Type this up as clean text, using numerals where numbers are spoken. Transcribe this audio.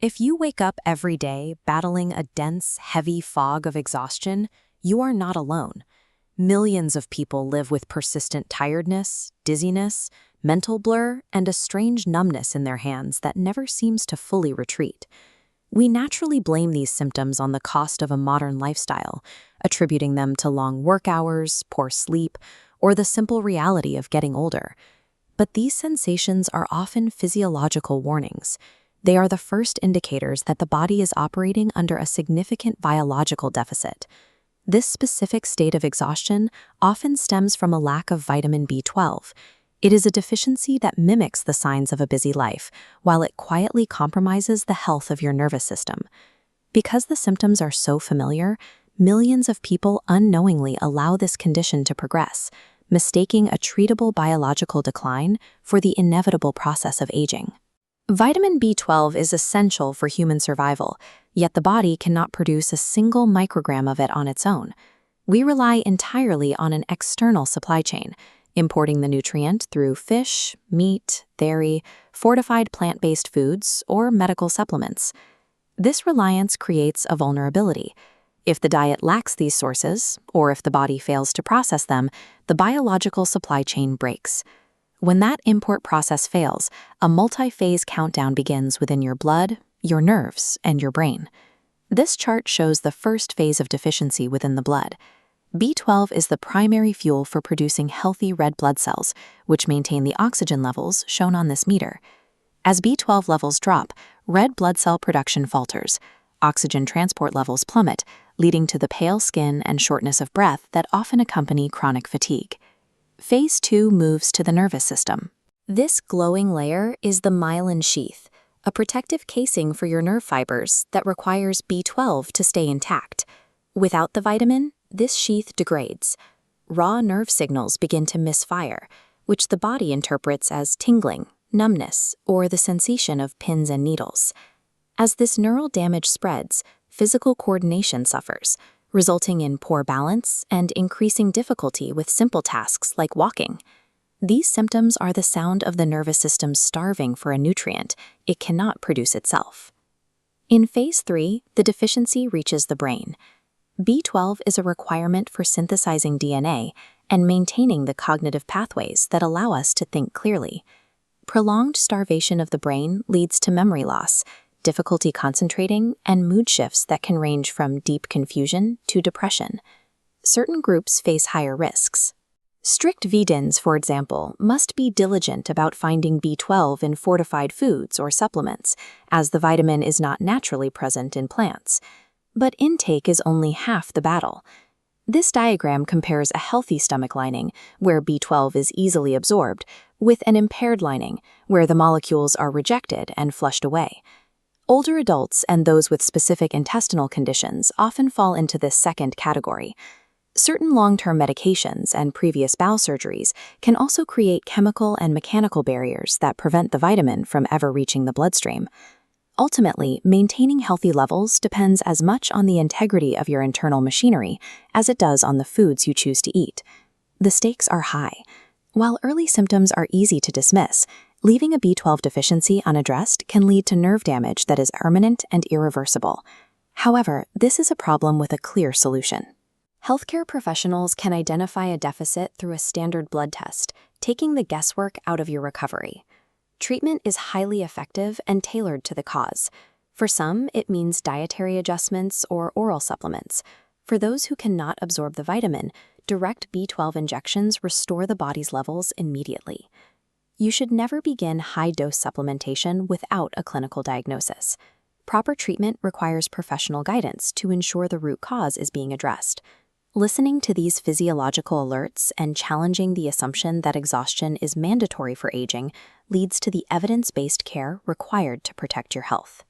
If you wake up every day battling a dense, heavy fog of exhaustion, you are not alone. Millions of people live with persistent tiredness, dizziness, mental blur, and a strange numbness in their hands that never seems to fully retreat. We naturally blame these symptoms on the cost of a modern lifestyle, attributing them to long work hours, poor sleep, or the simple reality of getting older. But these sensations are often physiological warnings. They are the first indicators that the body is operating under a significant biological deficit. This specific state of exhaustion often stems from a lack of vitamin B12. It is a deficiency that mimics the signs of a busy life, while it quietly compromises the health of your nervous system. Because the symptoms are so familiar, millions of people unknowingly allow this condition to progress, mistaking a treatable biological decline for the inevitable process of aging. Vitamin B12 is essential for human survival, yet the body cannot produce a single microgram of it on its own. We rely entirely on an external supply chain, importing the nutrient through fish, meat, dairy, fortified plant-based foods, or medical supplements. This reliance creates a vulnerability. If the diet lacks these sources, or if the body fails to process them, the biological supply chain breaks. When that import process fails, a multi-phase countdown begins within your blood, your nerves, and your brain. This chart shows the first phase of deficiency within the blood. B12 is the primary fuel for producing healthy red blood cells, which maintain the oxygen levels shown on this meter. As B12 levels drop, red blood cell production falters. Oxygen transport levels plummet, leading to the pale skin and shortness of breath that often accompany chronic fatigue. Phase 2 moves to the nervous system. This glowing layer is the myelin sheath, a protective casing for your nerve fibers that requires B12 to stay intact. Without the vitamin, this sheath degrades. Raw nerve signals begin to misfire, which the body interprets as tingling, numbness, or the sensation of pins and needles. As this neural damage spreads, physical coordination suffers, resulting in poor balance and increasing difficulty with simple tasks like walking. These symptoms are the sound of the nervous system starving for a nutrient it cannot produce itself. In phase 3, the deficiency reaches the brain. B12 is a requirement for synthesizing DNA and maintaining the cognitive pathways that allow us to think clearly. Prolonged starvation of the brain leads to memory loss, difficulty concentrating, and mood shifts that can range from deep confusion to depression. Certain groups face higher risks. Strict vegans, for example, must be diligent about finding B12 in fortified foods or supplements, as the vitamin is not naturally present in plants. But intake is only half the battle. This diagram compares a healthy stomach lining, where B12 is easily absorbed, with an impaired lining, where the molecules are rejected and flushed away. Older adults and those with specific intestinal conditions often fall into this second category. Certain long-term medications and previous bowel surgeries can also create chemical and mechanical barriers that prevent the vitamin from ever reaching the bloodstream. Ultimately, maintaining healthy levels depends as much on the integrity of your internal machinery as it does on the foods you choose to eat. The stakes are high. While early symptoms are easy to dismiss, leaving a B12 deficiency unaddressed can lead to nerve damage that is permanent and irreversible. However, this is a problem with a clear solution. Healthcare professionals can identify a deficit through a standard blood test, taking the guesswork out of your recovery. Treatment is highly effective and tailored to the cause. For some, it means dietary adjustments or oral supplements. For those who cannot absorb the vitamin, direct B12 injections restore the body's levels immediately. You should never begin high-dose supplementation without a clinical diagnosis. Proper treatment requires professional guidance to ensure the root cause is being addressed. Listening to these physiological alerts and challenging the assumption that exhaustion is mandatory for aging leads to the evidence-based care required to protect your health.